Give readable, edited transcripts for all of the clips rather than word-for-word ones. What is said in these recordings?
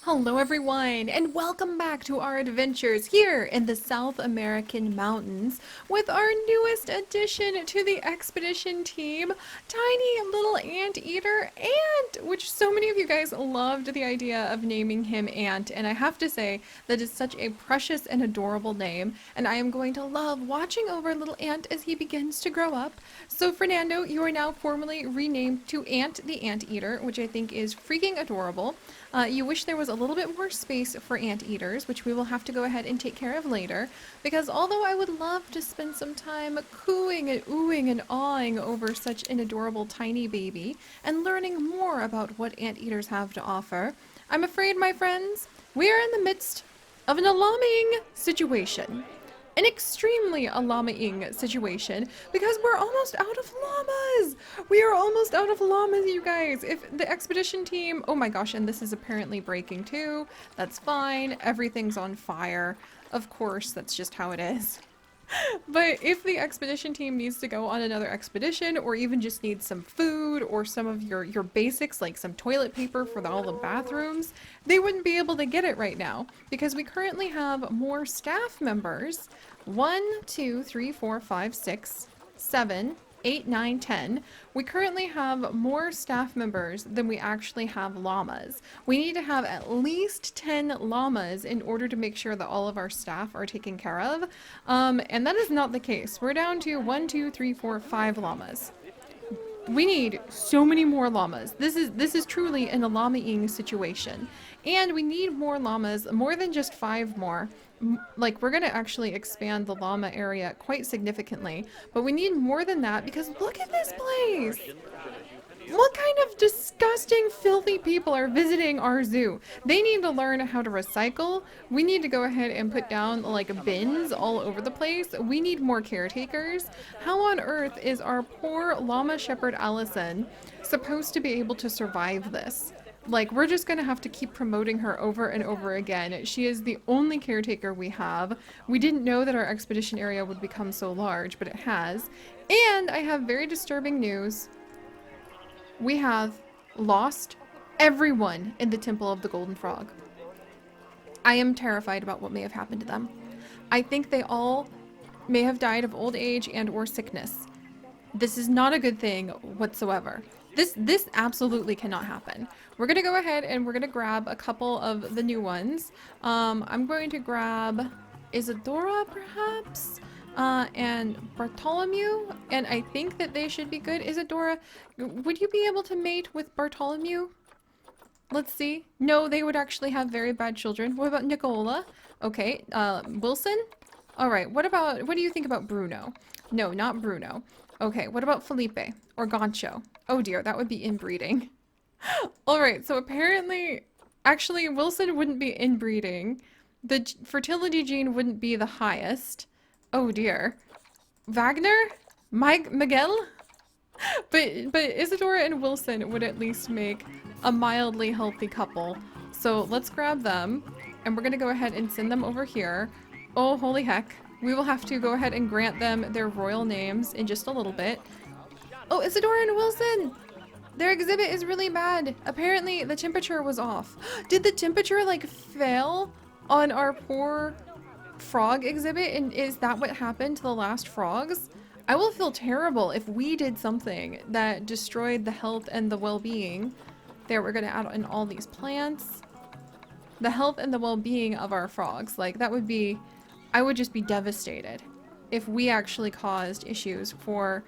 Hello everyone, and welcome back to our adventures here in the South American mountains with our newest addition to the expedition team, tiny little anteater Ant, which so many of you guys loved the idea of naming him Ant, and I have to say that is such a precious and adorable name, and I am going to love watching over little Ant as he begins to grow up. So Fernando, you are now formally renamed to Ant the Anteater, which I think is freaking adorable. You wish there was a little bit more space for anteaters, which we will have to go ahead and take care of later, because although I would love to spend some time cooing and oohing and awing over such an adorable tiny baby and learning more about what anteaters have to offer, I'm afraid, my friends, we are in the midst of an alarming situation. An extremely A-LLAMA-ING situation because we're almost out of llamas. We are almost out of llamas, you guys. If the expedition team, oh my gosh, and this is apparently breaking too. That's fine. Everything's on fire. Of course, that's just how it is. But if the expedition team needs to go on another expedition or even just needs some food or some of your basics like some toilet paper for all the bathrooms, they wouldn't be able to get it right now because we currently have more staff members. 1, 2, 3, 4, 5, 6, 7, 8, 9, 10. We currently have more staff members than we actually have llamas. We need to have at least 10 llamas in order to make sure that all of our staff are taken care of. And that is not the case. We're down to 1, 2, 3, 4, 5 llamas. We need so many more llamas. This is truly an A-LLAMA-ING situation. And we need more llamas, more than just 5 more. Like, we're gonna actually expand the llama area quite significantly, but we need more than that because look at this place! What kind of disgusting, filthy people are visiting our zoo? They need to learn how to recycle. We need to go ahead and put down like bins all over the place. We need more caretakers. How on earth is our poor llama shepherd Allison supposed to be able to survive this? Like, we're just gonna have to keep promoting her over and over again. She is the only caretaker we have. We didn't know that our expedition area would become so large, but it has. And I have very disturbing news. We have lost everyone in the Temple of the Golden Frog. I am terrified about what may have happened to them. I think they all may have died of old age and or sickness. This is not a good thing whatsoever. This absolutely cannot happen. We're gonna go ahead and we're gonna grab a couple of the new ones. I'm going to grab Isadora, perhaps, and Bartholomew, and I think that they should be good. Isadora, would you be able to mate with Bartholomew? Let's see. No, they would actually have very bad children. What about Nicola? Okay, Wilson? All right, what do you think about Bruno? No, not Bruno. Okay, what about Felipe or Gancho? Oh dear, that would be inbreeding. All right, so apparently, actually, Wilson wouldn't be inbreeding. The fertility gene wouldn't be the highest. Oh dear. Wagner? Miguel? But Isadora and Wilson would at least make a mildly healthy couple. So let's grab them, and we're gonna go ahead and send them over here. Oh, holy heck. We will have to go ahead and grant them their royal names in just a little bit. Oh, Isadora and Wilson! Their exhibit is really bad. Apparently, the temperature was off. Did the temperature, like, fail on our poor frog exhibit? And is that what happened to the last frogs? I will feel terrible if we did something that destroyed the health and the well-being. There, we're gonna add in all these plants. The health and the well-being of our frogs. Like, that would be... I would just be devastated if we actually caused issues for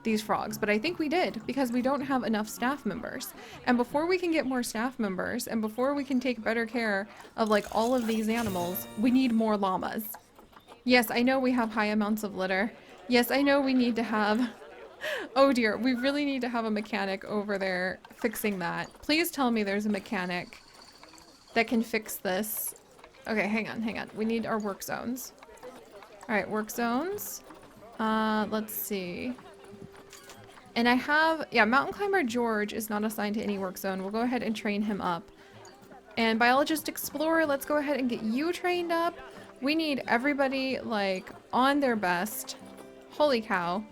these frogs, but I think we did because we don't have enough staff members. And before we can get more staff members and before we can take better care of like all of these animals, we need more llamas. Yes, I know we have high amounts of litter. Yes, I know we need to have... Oh dear, we really need to have a mechanic over there fixing that. Please tell me there's a mechanic that can fix this. Okay, hang on. We need our work zones. Alright, work zones. Let's see. And I have, yeah, Mountain Climber George is not assigned to any work zone. We'll go ahead and train him up. And Biologist Explorer, let's go ahead and get you trained up. We need everybody, like, on their best. Holy cow.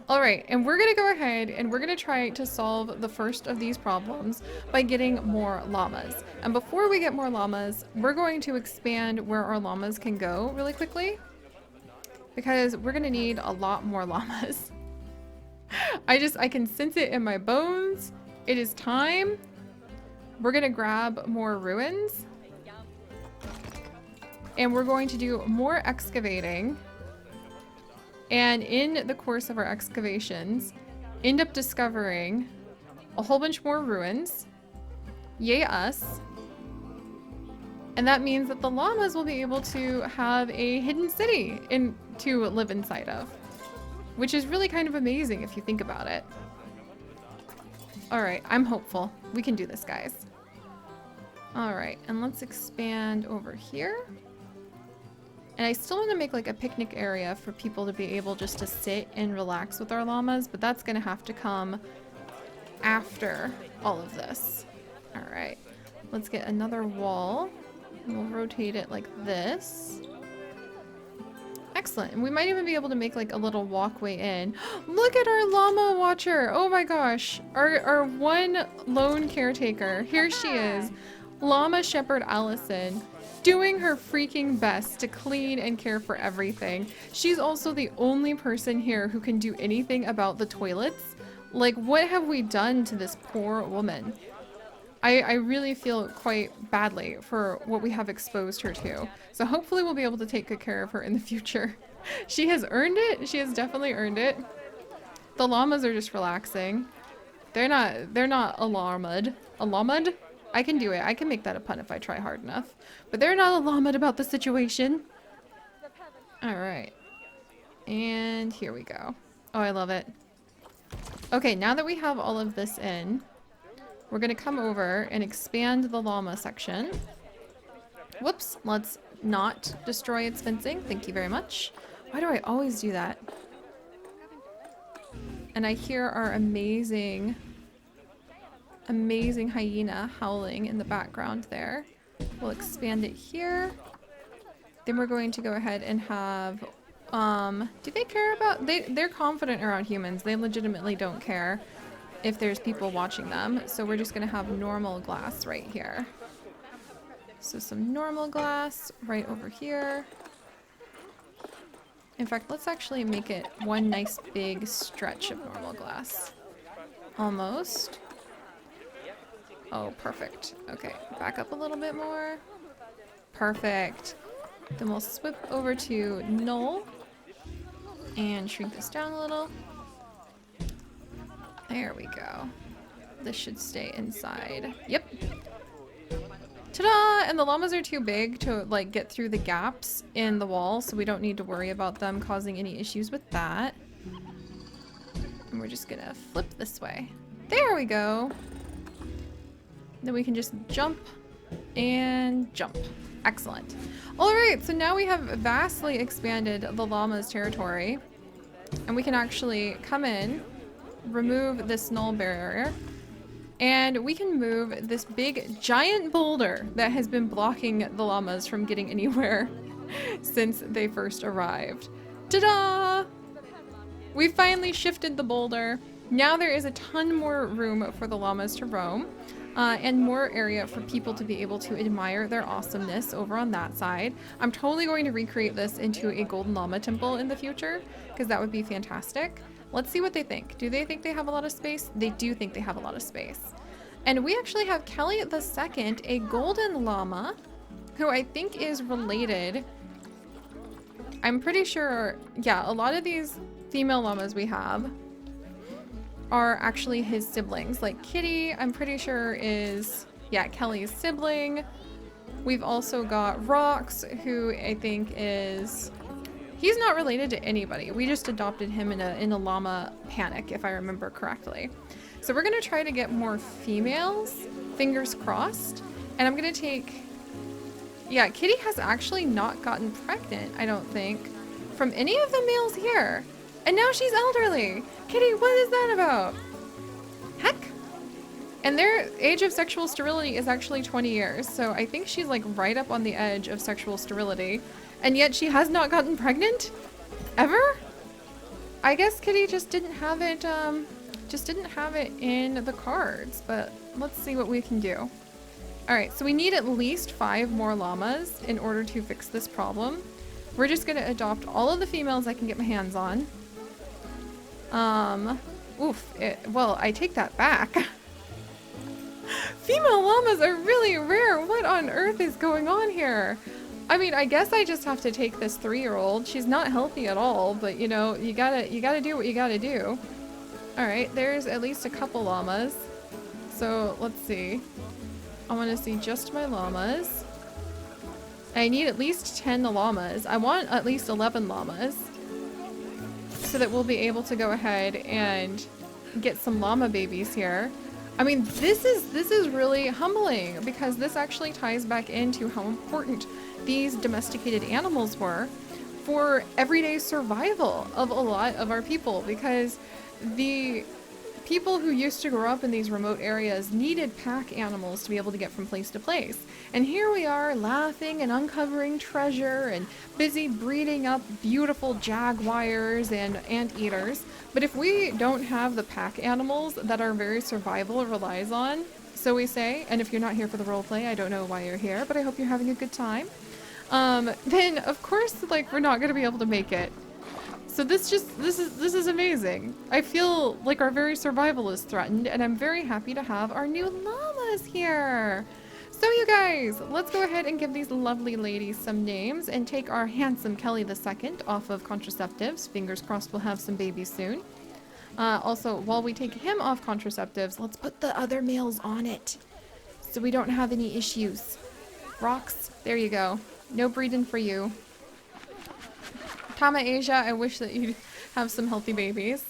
All right, and we're gonna go ahead and we're gonna try to solve the first of these problems by getting more llamas. And before we get more llamas, we're going to expand where our llamas can go really quickly because we're gonna need a lot more llamas. I can sense it in my bones. It is time. We're gonna grab more ruins and we're going to do more excavating. And in the course of our excavations, end up discovering a whole bunch more ruins. Yay us. And that means that the llamas will be able to have a hidden city to live inside of. Which is really kind of amazing if you think about it. Alright, I'm hopeful. We can do this, guys. Alright, and let's expand over here. And I still want to make like a picnic area for people to be able just to sit and relax with our llamas, but that's going to have to come after all of this. All right, let's get another wall. We'll rotate it like this. Excellent. And we might even be able to make like a little walkway in. Look at our llama watcher. Oh my gosh. Our one lone caretaker. Here she is. Llama Shepherd Allison. Doing her freaking best to clean and care for everything. She's also the only person here who can do anything about the toilets. Like, what have we done to this poor woman? I really feel quite badly for what we have exposed her to. So hopefully we'll be able to take good care of her in the future. She has earned it. She has definitely earned it. The llamas are just relaxing. They're not alarmed. Alarmed? I can do it. I can make that a pun if I try hard enough. But they're not alarmed about the situation. Alright. And here we go. Oh, I love it. Okay, now that we have all of this in, we're going to come over and expand the llama section. Whoops. Let's not destroy its fencing. Thank you very much. Why do I always do that? And I hear our amazing hyena howling in the background there. We'll expand it here. Then we're going to go ahead and have, do they care about, they're confident around humans. They legitimately don't care if there's people watching them. So we're just gonna have normal glass right here. So some normal glass right over here. In fact, let's actually make it one nice big stretch of normal glass. Almost. Oh, perfect. Okay, back up a little bit more. Perfect. Then we'll swip over to null and shrink this down a little. There we go. This should stay inside. Yep. Ta-da! And the llamas are too big to like get through the gaps in the wall, so we don't need to worry about them causing any issues with that. And we're just gonna flip this way. There we go. Then we can just jump and jump. Excellent. All right, so now we have vastly expanded the llama's territory, and we can actually come in, remove this null barrier, and we can move this big giant boulder that has been blocking the llamas from getting anywhere since they first arrived. Ta-da! We finally shifted the boulder. Now there is a ton more room for the llamas to roam. And more area for people to be able to admire their awesomeness over on that side. I'm totally going to recreate this into a golden llama temple in the future, because that would be fantastic. Let's see what they think. Do they think they have a lot of space? They do think they have a lot of space. And we actually have Kelly the Second, a golden llama, who I think is related. I'm pretty sure, yeah, a lot of these female llamas we have are actually his siblings. Like Kitty, I'm pretty sure is, yeah, Kelly's sibling. We've also got Rox, who I think is, he's not related to anybody. We just adopted him in a llama panic, if I remember correctly. So we're gonna try to get more females, fingers crossed. And I'm gonna take, yeah, Kitty has actually not gotten pregnant, I don't think, from any of the males here. And now she's elderly. Kitty, what is that about? Heck. And their age of sexual sterility is actually 20 years. So I think she's like right up on the edge of sexual sterility. And yet she has not gotten pregnant? Ever? I guess Kitty just didn't have it, in the cards, but let's see what we can do. Alright, so we need at least 5 more llamas in order to fix this problem. We're just gonna adopt all of the females I can get my hands on. Well, I take that back. Female llamas are really rare. What on earth is going on here? I mean, I guess I just have to take this 3-year-old. She's not healthy at all, but you know, you gotta do what you gotta do. Alright, there's at least a couple llamas. So, let's see. I want to see just my llamas. I need at least 10 llamas. I want at least 11 llamas. So that we'll be able to go ahead and get some llama babies here. I mean, this is really humbling because this actually ties back into how important these domesticated animals were for everyday survival of a lot of our people, because the people who used to grow up in these remote areas needed pack animals to be able to get from place to place. And here we are laughing and uncovering treasure and busy breeding up beautiful jaguars and anteaters. But if we don't have the pack animals that our very survival relies on, so we say, and if you're not here for the roleplay, I don't know why you're here, but I hope you're having a good time, then of course, like, we're not gonna be able to make it. So this is amazing. I feel like our very survival is threatened, and I'm very happy to have our new llamas here. So you guys, let's go ahead and give these lovely ladies some names and take our handsome Kelly II off of contraceptives. Fingers crossed we'll have some babies soon. Also, while we take him off contraceptives, let's put the other males on it so we don't have any issues. Rocks, there you go. No breeding for you. Tama Asia, I wish that you'd have some healthy babies.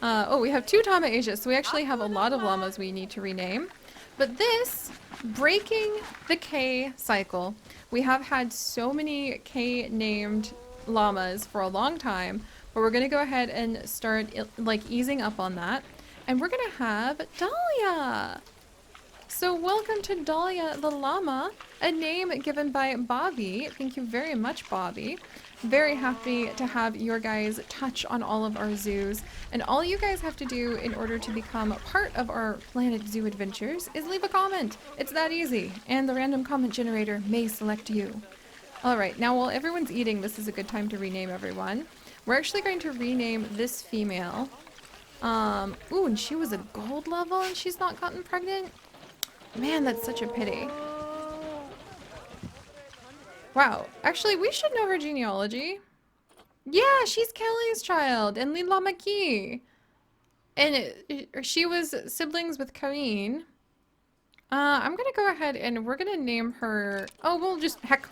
Oh, we have 2 Tama Asia, so we actually have a lot of llamas we need to rename. But this, breaking the K cycle. We have had so many K named llamas for a long time, but we're going to go ahead and start like easing up on that. And we're going to have Dahlia. So welcome to Dahlia the llama, a name given by Bobby. Thank you very much, Bobby. Very happy to have your guys' touch on all of our zoos. And all you guys have to do in order to become part of our Planet Zoo adventures is leave a comment. It's that easy. And the random comment generator may select you. Alright, now while everyone's eating, this is a good time to rename everyone. We're actually going to rename this female. Ooh, and she was a gold level and she's not gotten pregnant? Man, that's such a pity. Wow, actually, we should know her genealogy. Yeah, she's Kelly's child and Lila Ki. And she was siblings with Karine. I'm gonna go ahead and we're gonna name her... Oh,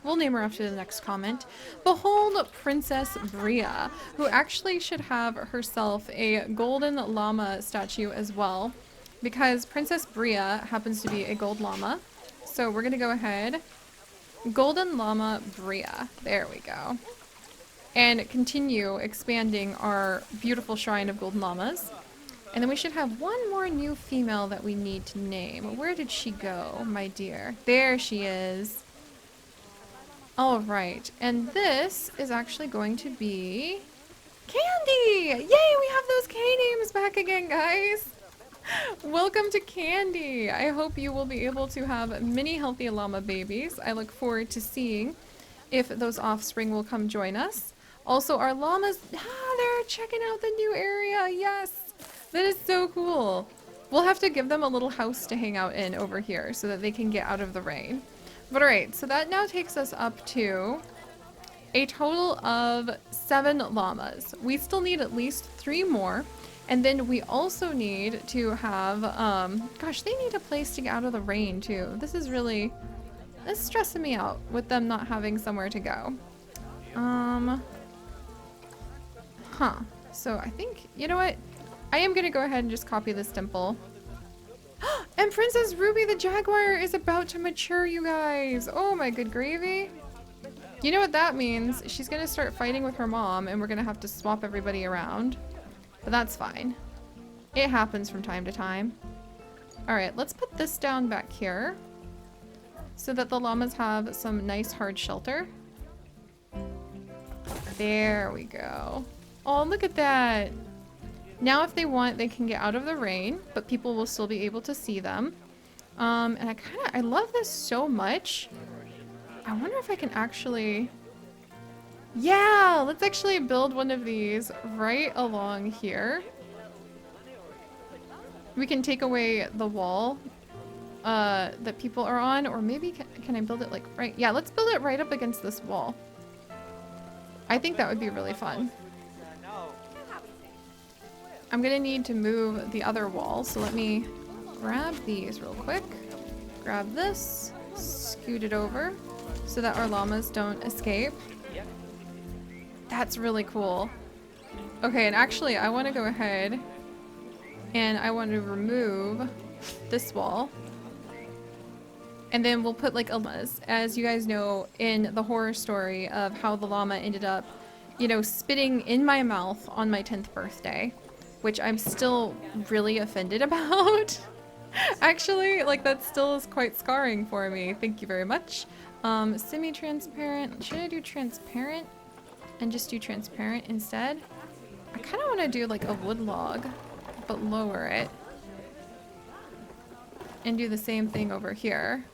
we'll name her after the next comment. Behold Princess Bria, who actually should have herself a golden llama statue as well, because Princess Bria happens to be a gold llama. So we're gonna go ahead... Golden Llama Bria. There we go. And continue expanding our beautiful shrine of golden llamas. And then we should have one more new female that we need to name. Where did she go, my dear? There she is. Alright. And this is actually going to be... Candy! Yay, we have those K names back again, guys! Welcome to Candy! I hope you will be able to have many healthy llama babies. I look forward to seeing if those offspring will come join us. Also, our llamas, they're checking out the new area. Yes! That is so cool. We'll have to give them a little house to hang out in over here so that they can get out of the rain. But alright, so that now takes us up to a total of 7 llamas. We still need at least 3 more. And then we also need to have, gosh, they need a place to get out of the rain too. This is stressing me out with them not having somewhere to go. So I think, you know what? I am gonna go ahead and just copy this dimple. And Princess Ruby the Jaguar is about to mature, you guys. Oh my good gravy. You know what that means? She's gonna start fighting with her mom and we're gonna have to swap everybody around. But that's fine. It happens from time to time. Alright, let's put this down back here so that the llamas have some nice hard shelter. There we go. Oh, look at that. Now if they want, they can get out of the rain, but people will still be able to see them. And I love this so much. I wonder if I can actually... Yeah, let's actually build one of these right along here. We can take away the wall that people are on, or maybe can I build it like right? Yeah, let's build it right up against this wall. I think that would be really fun. I'm gonna need to move the other wall, so let me grab these real quick. Grab this, scoot it over so that our llamas don't escape. That's really cool. Okay, and actually I want to go ahead and I want to remove this wall. And then we'll put like llamas. As you guys know, in the horror story of how the llama ended up, you know, spitting in my mouth on my 10th birthday, which I'm still really offended about. Actually, like that still is quite scarring for me. Thank you very much. Semi-transparent. Should I do transparent and just do transparent instead? I kind of want to do like a wood log, but lower it. And do the same thing over here.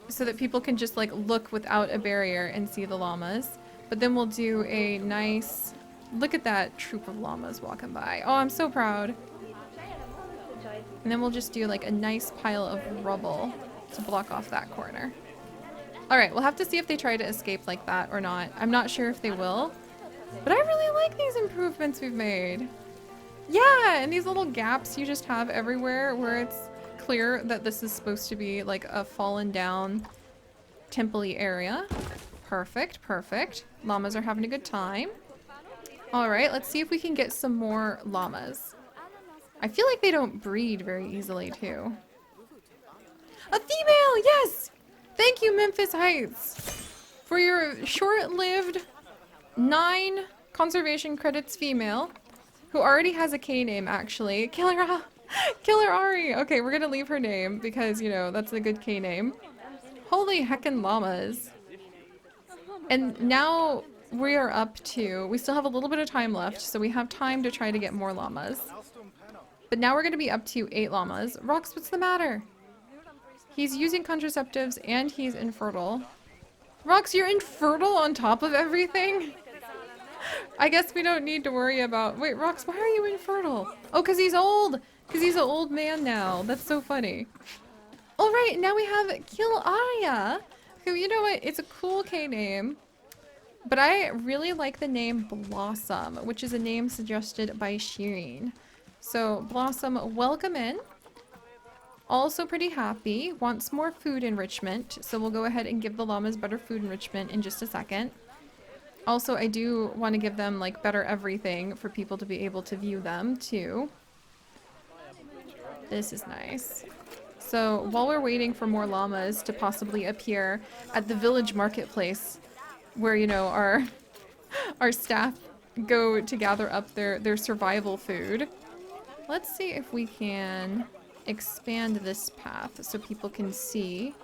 So that people can just like look without a barrier and see the llamas. But then we'll do a nice... Look at that troop of llamas walking by. Oh, I'm so proud. And then we'll just do like a nice pile of rubble to block off that corner. Alright, we'll have to see if they try to escape like that or not. I'm not sure if they will. But I really like these improvements we've made. Yeah, and these little gaps you just have everywhere where it's clear that this is supposed to be like a fallen down temple-y area. Perfect, perfect. Llamas are having a good time. Alright, let's see if we can get some more llamas. I feel like they don't breed very easily too. A female! Yes! Thank you, Memphis Heights, for your short-lived 9 conservation credits female, who already has a K name, actually. Killer Ari! Okay, we're gonna leave her name, because, you know, that's a good K name. Holy heckin' llamas. And now we are up to... We still have a little bit of time left, so we have time to try to get more llamas. But now we're gonna be up to 8 llamas. Rox, what's the matter? He's using contraceptives and he's infertile. Rox, you're infertile on top of everything? I guess we don't need to worry about... Wait, Rox, why are you infertile? Oh, because he's old! Because he's an old man now. That's so funny. Alright, now we have Kill Arya, who, you know what, it's a cool K name. But I really like the name Blossom, which is a name suggested by Shireen. So, Blossom, welcome in. Also pretty happy, wants more food enrichment, so we'll go ahead and give the llamas better food enrichment in just a second. Also, I do want to give them like better everything for people to be able to view them too. This is nice. So while we're waiting for more llamas to possibly appear at the village marketplace, where, you know, our staff go to gather up their survival food, let's see if we can expand this path so people can see.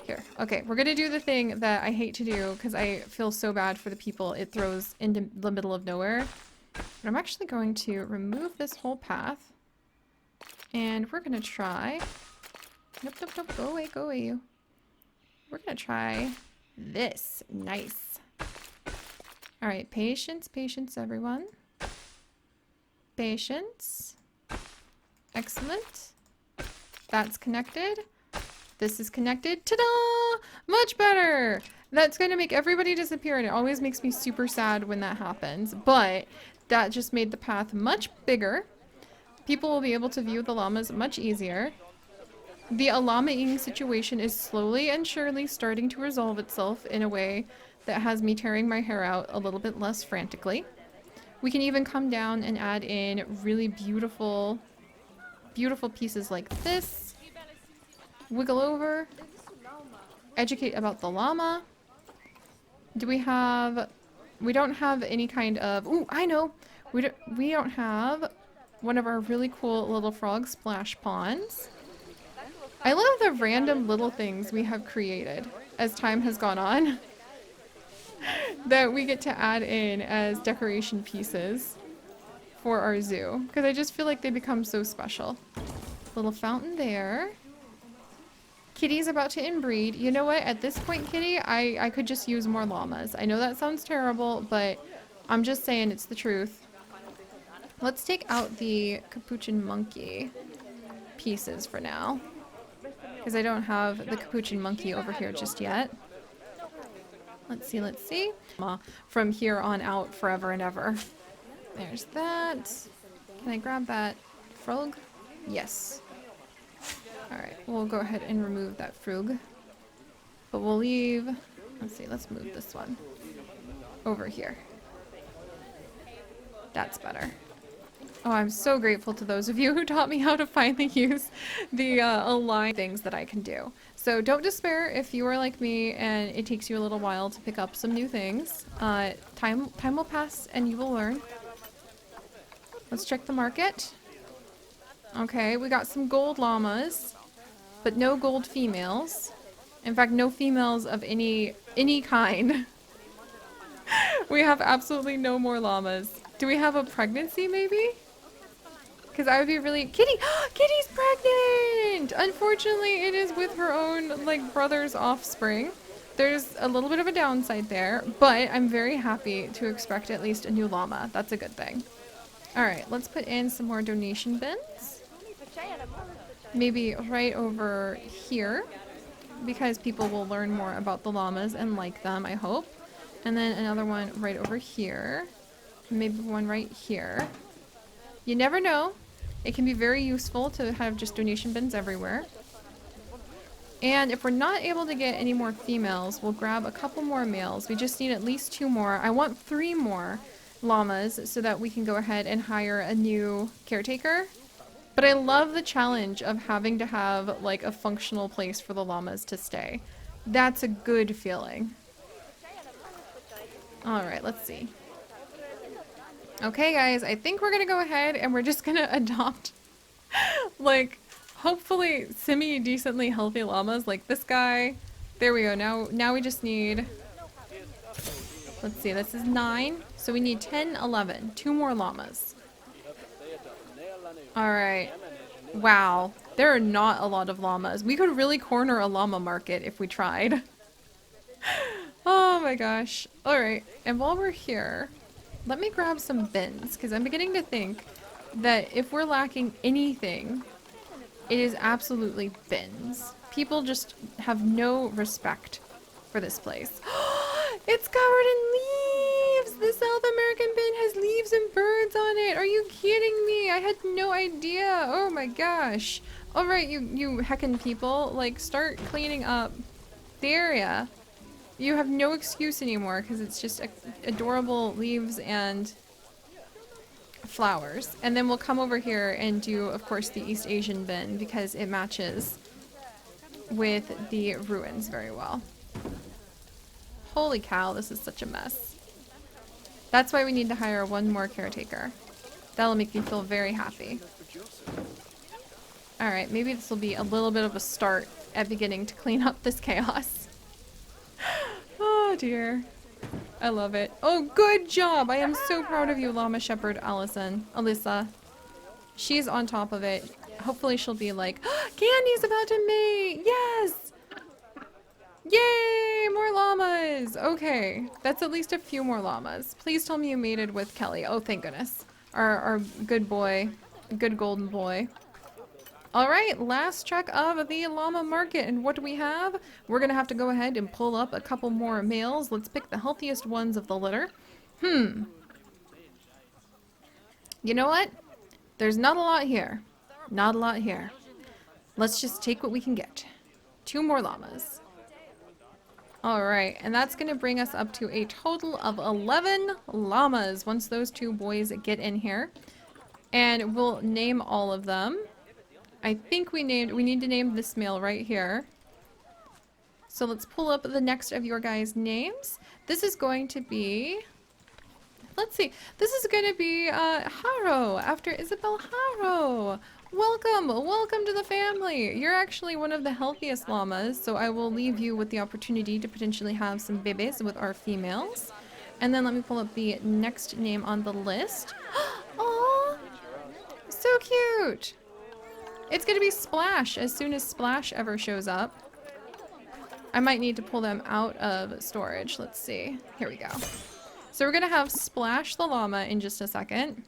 Here. Okay, we're gonna do the thing that I hate to do because I feel so bad for the people it throws into the middle of nowhere. But I'm actually going to remove this whole path. And we're gonna try... Nope, nope, nope. Go away, you. We're gonna try this. Nice. Alright, patience, patience, everyone. Patience. Excellent. That's connected. This is connected. Ta-da! Much better! That's going to make everybody disappear, and it always makes me super sad when that happens. But that just made the path much bigger. People will be able to view the llamas much easier. The A-LLAMA-ING situation is slowly and surely starting to resolve itself in a way that has me tearing my hair out a little bit less frantically. We can even come down and add in really beautiful pieces like this. Wiggle over. Educate about the llama. Do we have... We don't have any kind of... Ooh, I know! We don't have one of our really cool little frog splash ponds. I love the random little things we have created as time has gone on. that we get to add in as decoration pieces for our zoo. Because I just feel like they become so special. Little fountain there. Kitty's about to inbreed. You know what? At this point, Kitty, I could just use more llamas. I know that sounds terrible, but I'm just saying it's the truth. Let's take out the capuchin monkey pieces for now. Because I don't have the capuchin monkey over here just yet. Let's see, let's see. From here on out, forever and ever. There's that. Can I grab that frog? Yes. Alright, we'll go ahead and remove that frog. But we'll leave... Let's see, let's move this one over here. That's better. Oh, I'm so grateful to those of you who taught me how to finally use the align things that I can do. So don't despair if you are like me and it takes you a little while to pick up some new things. Time will pass and you will learn. Let's check the market. Okay, we got some gold llamas, but no gold females. In fact, no females of any kind. We have absolutely no more llamas. Do we have a pregnancy maybe? Because I would be really... Kitty! Kitty's pregnant! Unfortunately, it is with her own, like, brother's offspring. There's a little bit of a downside there, but I'm very happy to expect at least a new llama. That's a good thing. Alright, let's put in some more donation bins. Maybe right over here, because people will learn more about the llamas and like them, I hope. And then another one right over here. Maybe one right here. You never know. It can be very useful to have just donation bins everywhere. And if we're not able to get any more females, we'll grab a couple more males. We just need at least 2 more. I want 3 more llamas so that we can go ahead and hire a new caretaker. But I love the challenge of having to have like a functional place for the llamas to stay. That's a good feeling. Alright, let's see. Okay guys, I think we're gonna go ahead and we're just gonna adopt like hopefully semi-decently healthy llamas like this guy. There we go. Now we just need, let's see, this is 9. So we need 10, 11. 2 more llamas. Alright. Wow. There are not a lot of llamas. We could really corner a llama market if we tried. Oh my gosh. Alright. And while we're here, let me grab some bins, because I'm beginning to think that if we're lacking anything, it is absolutely bins. People just have no respect for this place. It's covered in leaves! The South American bin has leaves and birds on it! Are you kidding me? I had no idea! Oh my gosh! Alright, you heckin' people, like, start cleaning up the area. You have no excuse anymore, because it's just adorable leaves and flowers. And then we'll come over here and do, of course, the East Asian bin, because it matches with the ruins very well. Holy cow, this is such a mess. That's why we need to hire 1 more caretaker. That'll make me feel very happy. Alright, maybe this will be a little bit of a start at beginning to clean up this chaos. Oh dear. I love it. Oh, good job! I am so proud of you, Llama Shepherd Alyssa. She's on top of it. Hopefully she'll be like, Candy's about to mate! Yes! Yay! More llamas! Okay. That's at least a few more llamas. Please tell me you mated with Kelly. Oh, thank goodness. Our good boy. Good golden boy. Alright, last check of the llama market. And what do we have? We're gonna have to go ahead and pull up a couple more males. Let's pick the healthiest ones of the litter. You know what? There's not a lot here. Not a lot here. Let's just take what we can get. 2 more llamas. Alright, and that's gonna bring us up to a total of 11 llamas once those 2 boys get in here. And we'll name all of them. I think we need to name this male right here. So let's pull up the next of your guys' names. This is going to be, let's see, this is going to be Haro, after Isabel Haro. Welcome to the family. You're actually one of the healthiest llamas, so I will leave you with the opportunity to potentially have some babies with our females. And then let me pull up the next name on the list. Oh, so cute. It's gonna be Splash as soon as Splash ever shows up. I might need to pull them out of storage. Let's see. Here we go. So we're gonna have Splash the llama in just a second.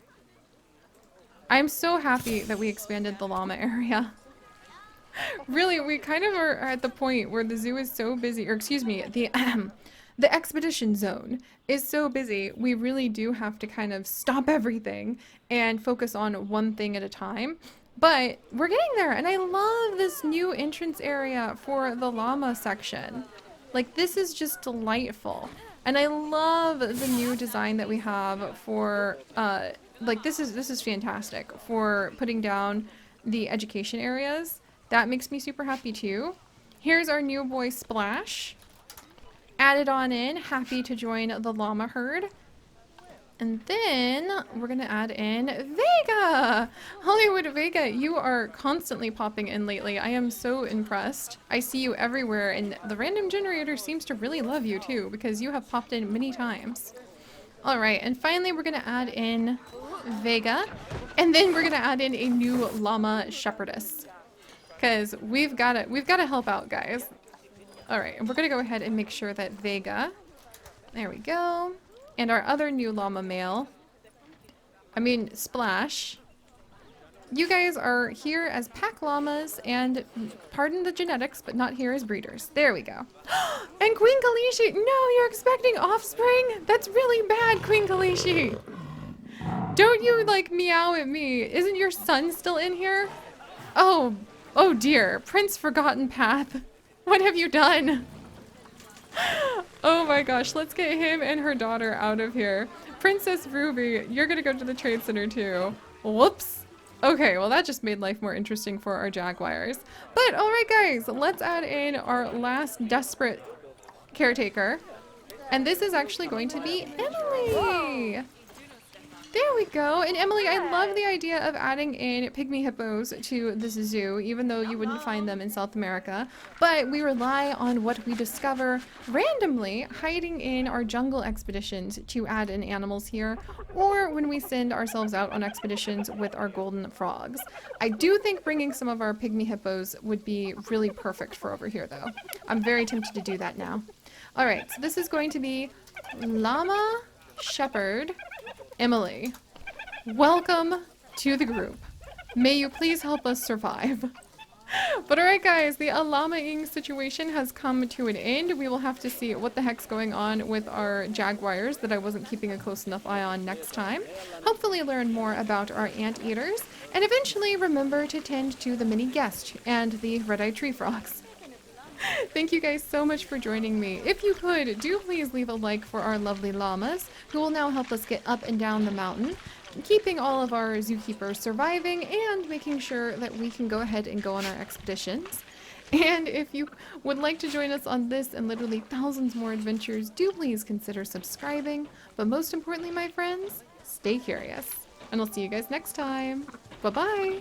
I'm so happy that we expanded the llama area. Really, we kind of are at the point where the zoo is so busy, or excuse me, the expedition zone is so busy, we really do have to kind of stop everything and focus on one thing at a time. But we're getting there, and I love this new entrance area for the llama section. Like, this is just delightful. And I love the new design that we have for, like, this is fantastic for putting down the education areas. That makes me super happy too. Here's our new boy Splash. Added on in, happy to join the llama herd. And then we're gonna add in Vega! Hollywood Vega, you are constantly popping in lately. I am so impressed. I see you everywhere, and the random generator seems to really love you too, because you have popped in many times. Alright, and finally we're gonna add in Vega, and then we're gonna add in a new llama shepherdess. Because we've gotta help out, guys. Alright, and we're gonna go ahead and make sure that Vega, there we go, and our other new llama male, Splash, you guys are here as pack llamas, and pardon the genetics, but not here as breeders. There we go. And Queen Kalishi, no, you're expecting offspring? That's really bad, Queen Kalishi. Don't you, like, meow at me. Isn't your son still in here? Oh dear, Prince Forgotten Path. What have you done? Oh my gosh, let's get him and her daughter out of here. Princess Ruby, you're gonna go to the trade center too. Whoops. Okay, well that just made life more interesting for our jaguars. But alright guys, let's add in our last desperate caretaker. And this is actually going to be Emily. There we go. And Emily, I love the idea of adding in pygmy hippos to this zoo, even though you wouldn't find them in South America. But we rely on what we discover randomly hiding in our jungle expeditions to add in animals here, or when we send ourselves out on expeditions with our golden frogs. I do think bringing some of our pygmy hippos would be really perfect for over here, though. I'm very tempted to do that now. All right, so this is going to be Llama Shepherd Emily. Welcome to the group. May you please help us survive. But alright guys, the A-LLAMA-ING situation has come to an end. We will have to see what the heck's going on with our jaguars that I wasn't keeping a close enough eye on next time. Hopefully learn more about our anteaters, and eventually remember to tend to the mini guest and the red-eyed tree frogs. Thank you guys so much for joining me. If you could, do please leave a like for our lovely llamas, who will now help us get up and down the mountain, keeping all of our zookeepers surviving and making sure that we can go ahead and go on our expeditions. And if you would like to join us on this and literally thousands more adventures, do please consider subscribing. But most importantly, my friends, stay curious. And I'll see you guys next time. Bye-bye!